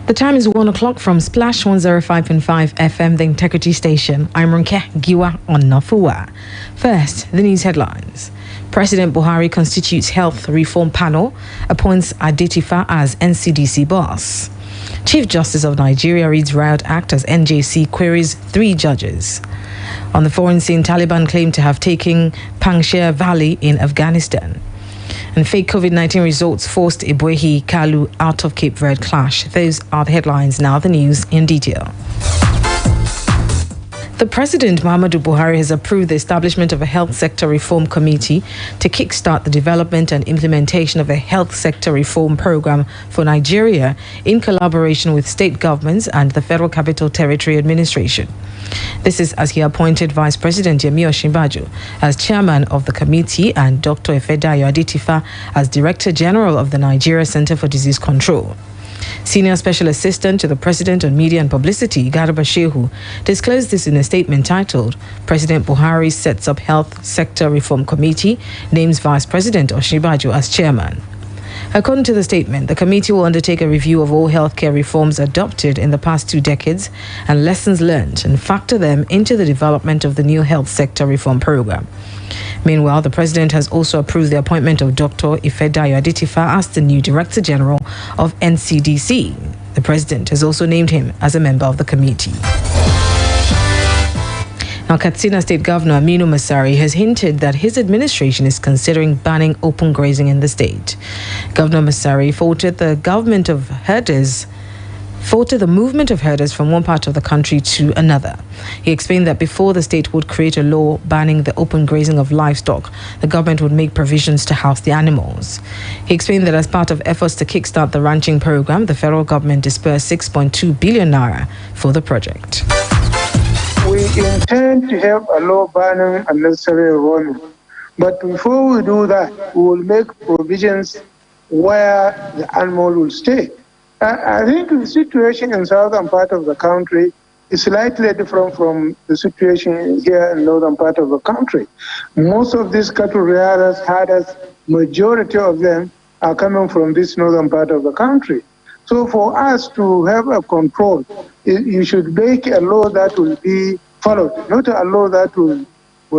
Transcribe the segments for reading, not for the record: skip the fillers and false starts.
The time is 1 o'clock from Splash 105.5 FM, the Integrity Station. I'm Ronke, Giwa, Onafuwa. First, the news headlines. President Buhari constitutes Health Reform Panel, appoints Adetifa as NCDC boss. Chief Justice of Nigeria reads Riot Act as NJC queries 3 judges. On the foreign scene, Taliban claim to have taken Panjshir Valley in Afghanistan. And fake COVID-19 results forced Ibuehi Kalu out of Cape Verde clash. Those are the headlines. Now the news in detail. The President, Muhammadu Buhari, has approved the establishment of a health sector reform committee to kickstart the development and implementation of a health sector reform program for Nigeria in collaboration with state governments and the Federal Capital Territory Administration. This is as he appointed Vice President Yemi Osinbajo as chairman of the committee and Dr. Ifedayo Adetifa as Director General of the Nigeria Center for Disease Control. Senior Special Assistant to the President on Media and Publicity, Garba Shehu, disclosed this in a statement titled, President Buhari sets up Health Sector Reform Committee, names Vice President Osinbajo as chairman. According to the statement, the committee will undertake a review of all healthcare reforms adopted in the past 2 decades and lessons learned and factor them into the development of the new health sector reform program. Meanwhile, the president has also approved the appointment of Dr. Ifedayo Adetifa as the new Director General of NCDC. The president has also named him as a member of the committee. Now, Katsina State Governor Aminu Masari has hinted that his administration is considering banning open grazing in the state. Governor Masari faulted the movement of herders from one part of the country to another. He explained that before the state would create a law banning the open grazing of livestock, the government would make provisions to house the animals. He explained that as part of efforts to kickstart the ranching program, the federal government disbursed 6.2 billion naira for the project. We intend to have a law banning unnecessary roaming. But before we do that, we will make provisions where the animal will stay. I think the situation in southern part of the country is slightly different from the situation here in northern part of the country. Most of these cattle rearers, herders, majority of them are coming from this northern part of the country. So for us to have a control, you should make a law that will be followed, not a law that will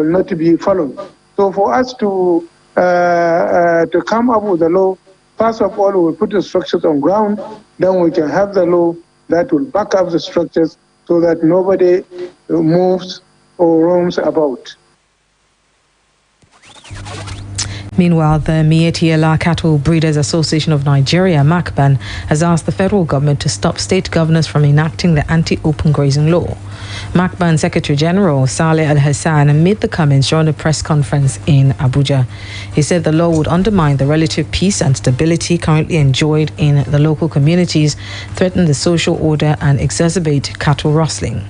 not be followed. So for us to come up with a law, first of all, we'll put the structures on ground, then we can have the law that will back up the structures so that nobody moves or roams about. Meanwhile, the Mietiala Cattle Breeders Association of Nigeria, MACBAN, has asked the federal government to stop state governors from enacting the anti-open grazing law. MACBAN Secretary General Saleh Al-Hassan made the comments during a press conference in Abuja. He said the law would undermine the relative peace and stability currently enjoyed in the local communities, threaten the social order, and exacerbate cattle rustling.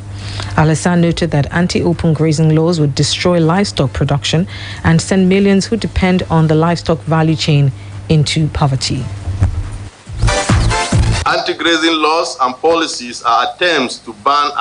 Al-Hassan noted that anti-open grazing laws would destroy livestock production and send millions who depend on the livestock value chain into poverty. Anti-grazing laws and policies are attempts to ban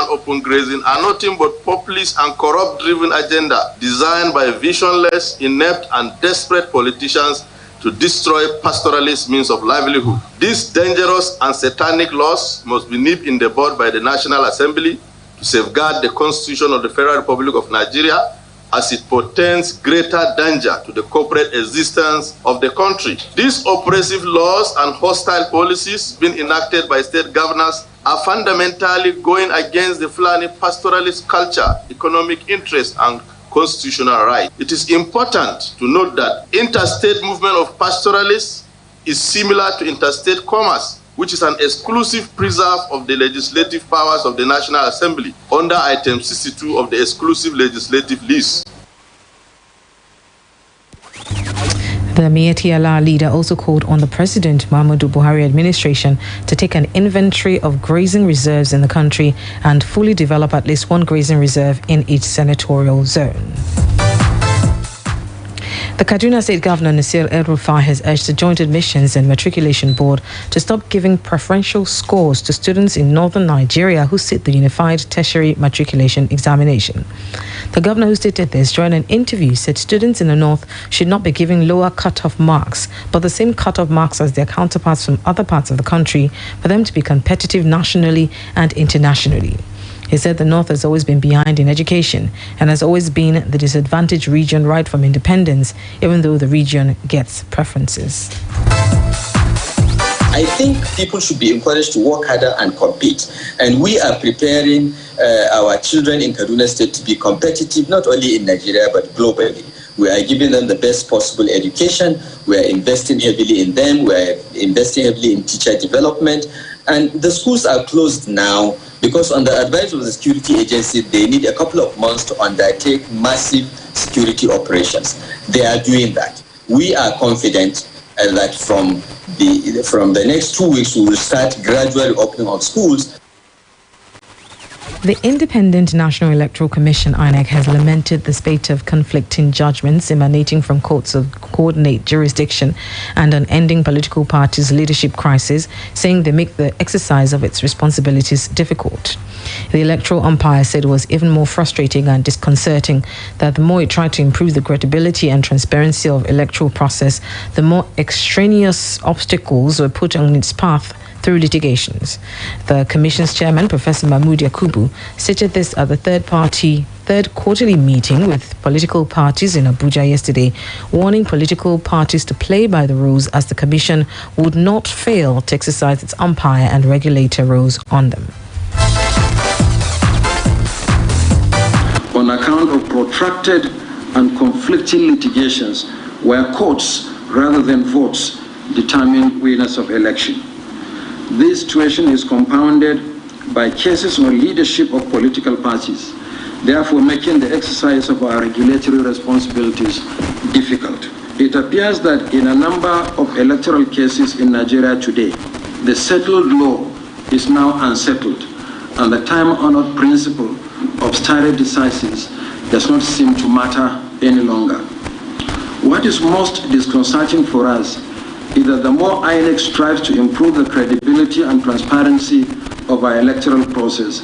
open grazing are nothing but populist and corrupt-driven agenda designed by visionless, inept, and desperate politicians to destroy pastoralist means of livelihood. These dangerous and satanic laws must be nipped in the bud by the National Assembly to safeguard the Constitution of the Federal Republic of Nigeria, as it portends greater danger to the corporate existence of the country. These oppressive laws and hostile policies being enacted by state governors are fundamentally going against the Fulani pastoralist culture, economic interest, and constitutional right. It is important to note that interstate movement of pastoralists is similar to interstate commerce, which is an exclusive preserve of the legislative powers of the National Assembly under Item 62 of the exclusive legislative list. The Mietiala leader also called on the President Muhammadu Buhari administration to take an inventory of grazing reserves in the country and fully develop at least one grazing reserve in each senatorial zone. The Kaduna State Governor Nasir El-Rufai has urged the Joint Admissions and Matriculation Board to stop giving preferential scores to students in northern Nigeria who sit the Unified Tertiary Matriculation Examination. The governor, who stated this during an interview, said students in the north should not be given lower cut-off marks, but the same cut-off marks as their counterparts from other parts of the country for them to be competitive nationally and internationally. He said the North has always been behind in education and has always been the disadvantaged region right from independence, even though the region gets preferences. I think people should be encouraged to work harder and compete. And we are preparing our children in Kaduna State to be competitive, not only in Nigeria, but globally. We are giving them the best possible education. We are investing heavily in them. We are investing heavily in teacher development. And the schools are closed now because on the advice of the security agency, they need a couple of months to undertake massive security operations. They are doing that. We are confident that from the next 2 weeks, we will start gradually opening of schools. The Independent National Electoral Commission, INEC, has lamented the spate of conflicting judgments emanating from courts of coordinate jurisdiction and unending political parties' leadership crisis, saying they make the exercise of its responsibilities difficult. The electoral umpire said it was even more frustrating and disconcerting that the more it tried to improve the credibility and transparency of electoral process, the more extraneous obstacles were put on its path through litigations. The Commission's chairman, Professor Mahmood Yakubu, stated this at the third quarterly meeting with political parties in Abuja yesterday, warning political parties to play by the rules as the Commission would not fail to exercise its umpire and regulator roles on them. On account of protracted and conflicting litigations where courts rather than votes determine winners of election. This situation is compounded by cases on leadership of political parties, therefore making the exercise of our regulatory responsibilities difficult. It appears that in a number of electoral cases in Nigeria today, the settled law is now unsettled, and the time-honored principle of stare decisis does not seem to matter any longer. What is most disconcerting for us is that the more INEC strives to improve the credibility and transparency of our electoral process,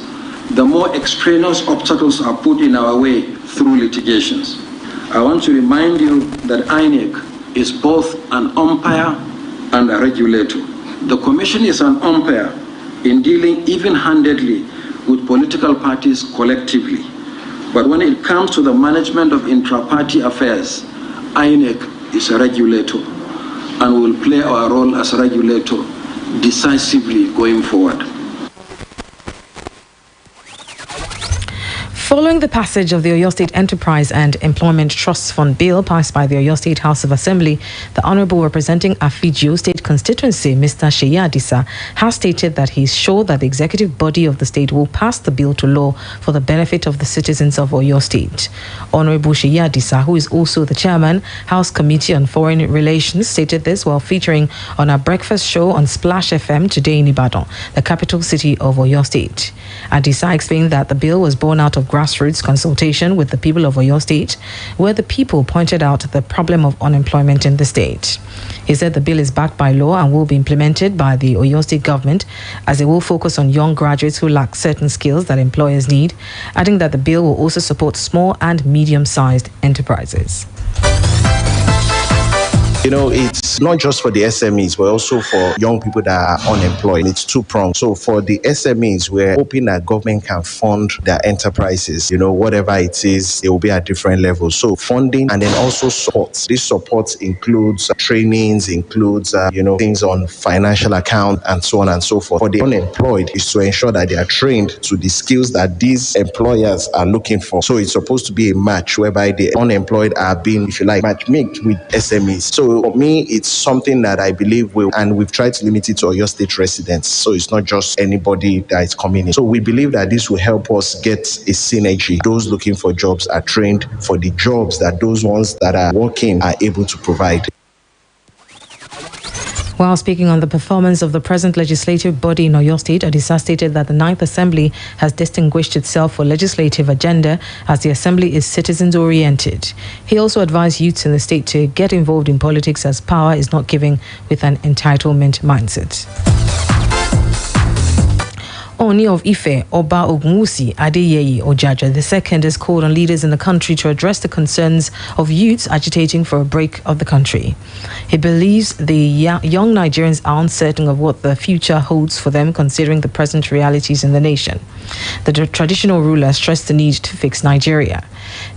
the more extraneous obstacles are put in our way through litigations. I want to remind you that INEC is both an umpire and a regulator. The Commission is an umpire in dealing even-handedly with political parties collectively. But when it comes to the management of intra-party affairs, INEC is a regulator, and we will play our role as a regulator decisively going forward. Following the passage of the Oyo State Enterprise and Employment Trust Fund Bill passed by the Oyo State House of Assembly, the Honourable representing Afijio State Constituency, Mr. Sheyi Adisa, has stated that he is sure that the executive body of the state will pass the bill to law for the benefit of the citizens of Oyo State. Honourable Sheyi Adisa, who is also the chairman, House Committee on Foreign Relations, stated this while featuring on a breakfast show on Splash FM today in Ibadan, the capital city of Oyo State. Adisa explained that the bill was born out of grassroots consultation with the people of Oyo State, where the people pointed out the problem of unemployment in the state. He said the bill is backed by law and will be implemented by the Oyo State government, as it will focus on young graduates who lack certain skills that employers need, adding that the bill will also support small and medium-sized enterprises. You know, it's not just for the SMEs, but also for young people that are unemployed. It's two-pronged. So for the SMEs, we're hoping that government can fund their enterprises. You know, whatever it is, it will be at different levels. So funding and then also support. This support includes trainings, includes, things on financial account and so on and so forth. For the unemployed is to ensure that they are trained to the skills that these employers are looking for. So it's supposed to be a match whereby the unemployed are being, if you like, match-made with SMEs. So for me, it's something that I believe will, and we've tried to limit it to Oyo State residents. So it's not just anybody that is coming in. So we believe that this will help us get a synergy. Those looking for jobs are trained for the jobs that those ones that are working are able to provide. While speaking on the performance of the present legislative body in Oyo State, Adisa stated that the 9th Assembly has distinguished itself for legislative agenda as the Assembly is citizens-oriented. He also advised youths in the state to get involved in politics as power is not given with an entitlement mindset. Oni of Ife, Oba Ogunwusi Adeyeye Ojaja II has called on leaders in the country to address the concerns of youths agitating for a break of the country. He believes the young Nigerians are uncertain of what the future holds for them considering the present realities in the nation. The traditional ruler stressed the need to fix Nigeria.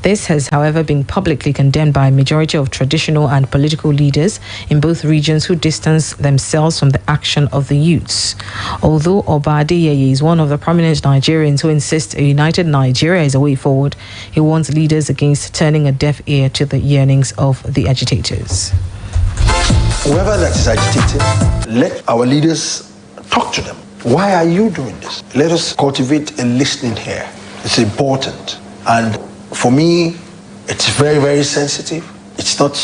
This has, however, been publicly condemned by a majority of traditional and political leaders in both regions who distance themselves from the action of the youths. Although Oba Adeyeye is one of the prominent Nigerians who insist a united Nigeria is a way forward, he warns leaders against turning a deaf ear to the yearnings of the agitators. Whoever that is agitated, let our leaders talk to them. Why are you doing this? Let us cultivate a listening here. It's important. And for me, it's very, very sensitive. It's not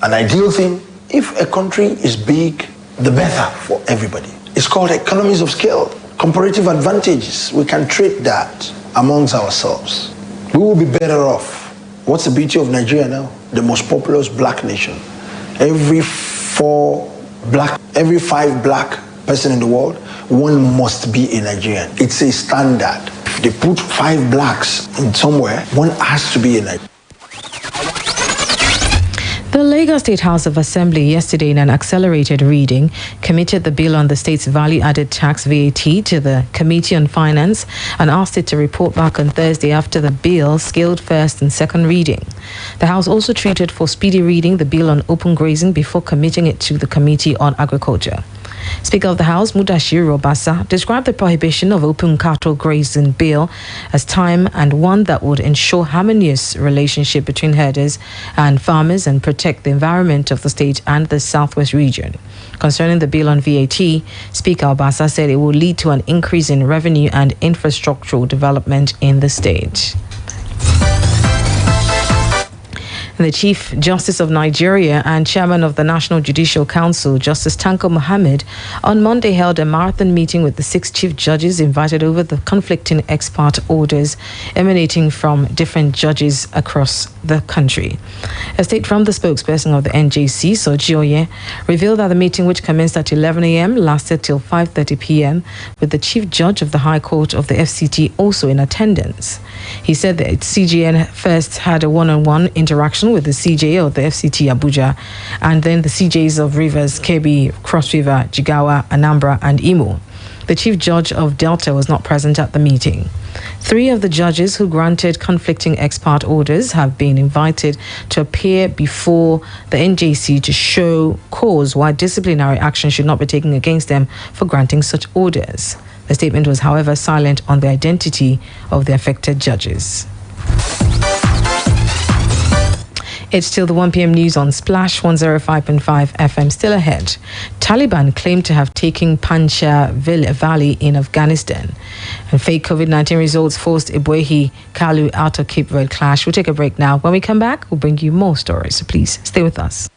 an ideal thing. If a country is big, the better for everybody. It's called economies of scale, comparative advantages. We can trade that amongst ourselves. We will be better off. What's the beauty of Nigeria now? The most populous black nation. Every 5 black person in the world, one must be a Nigerian. It's a standard. If they put 5 blacks in somewhere, one has to be a Nigerian. The Lagos State House of Assembly yesterday in an accelerated reading committed the bill on the state's value-added tax VAT to the Committee on Finance and asked it to report back on Thursday after the bill scaled first and second reading. The House also treated for speedy reading the bill on open grazing before committing it to the Committee on Agriculture. Speaker of the House, Mudashiru Obasa, described the prohibition of open cattle grazing bill as time and one that would ensure harmonious relationship between herders and farmers and protect the environment of the state and the southwest region. Concerning the bill on VAT, Speaker Obasa said it will lead to an increase in revenue and infrastructural development in the state. The Chief Justice of Nigeria and Chairman of the National Judicial Council, Justice Tanko Muhammad, on Monday held a marathon meeting with the 6 chief judges invited over the conflicting ex parte orders emanating from different judges across the country. A statement from the spokesperson of the NJC, Soji Oye, revealed that the meeting, which commenced at 11 a.m., lasted till 5:30 p.m., with the Chief Judge of the High Court of the FCT also in attendance. He said that CJN first had a one-on-one interaction with the CJ of the FCT Abuja and then the CJs of Rivers, Kebbi, Cross River, Jigawa, Anambra and Imo. The Chief Judge of Delta was not present at the meeting. 3 of the judges who granted conflicting ex parte orders have been invited to appear before the NJC to show cause why disciplinary action should not be taken against them for granting such orders. The statement was, however, silent on the identity of the affected judges. It's still the 1 p.m. news on Splash 105.5 FM. Still ahead. Taliban claim to have taken Panjshir Valley in Afghanistan. And fake COVID-19 results forced Ibwehi Kalu out of Cape Verde clash. We'll take a break now. When we come back, we'll bring you more stories. So please stay with us.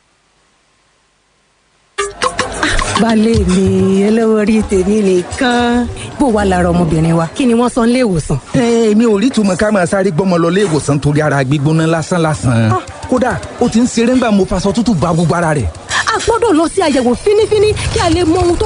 Balẹ̀ mi olówó orí tèmi nìkan bó wà lára ọmọbìnrin wa kí ni wọ́n sọ nílé ìwòsàn. Mi ò rí túmọ̀ ká máa sáré gbọ́mọ lọ ilé ìwòsàn torí ara gbígbóná lásán. Kódà ó ti ń ṣeré ńgbà mo faṣọ tútù bá gbogbo ara rẹ̀. A gbọ́dọ̀ lọ sí àyẹ̀wò fínífíní kí a lè mọ ohun tó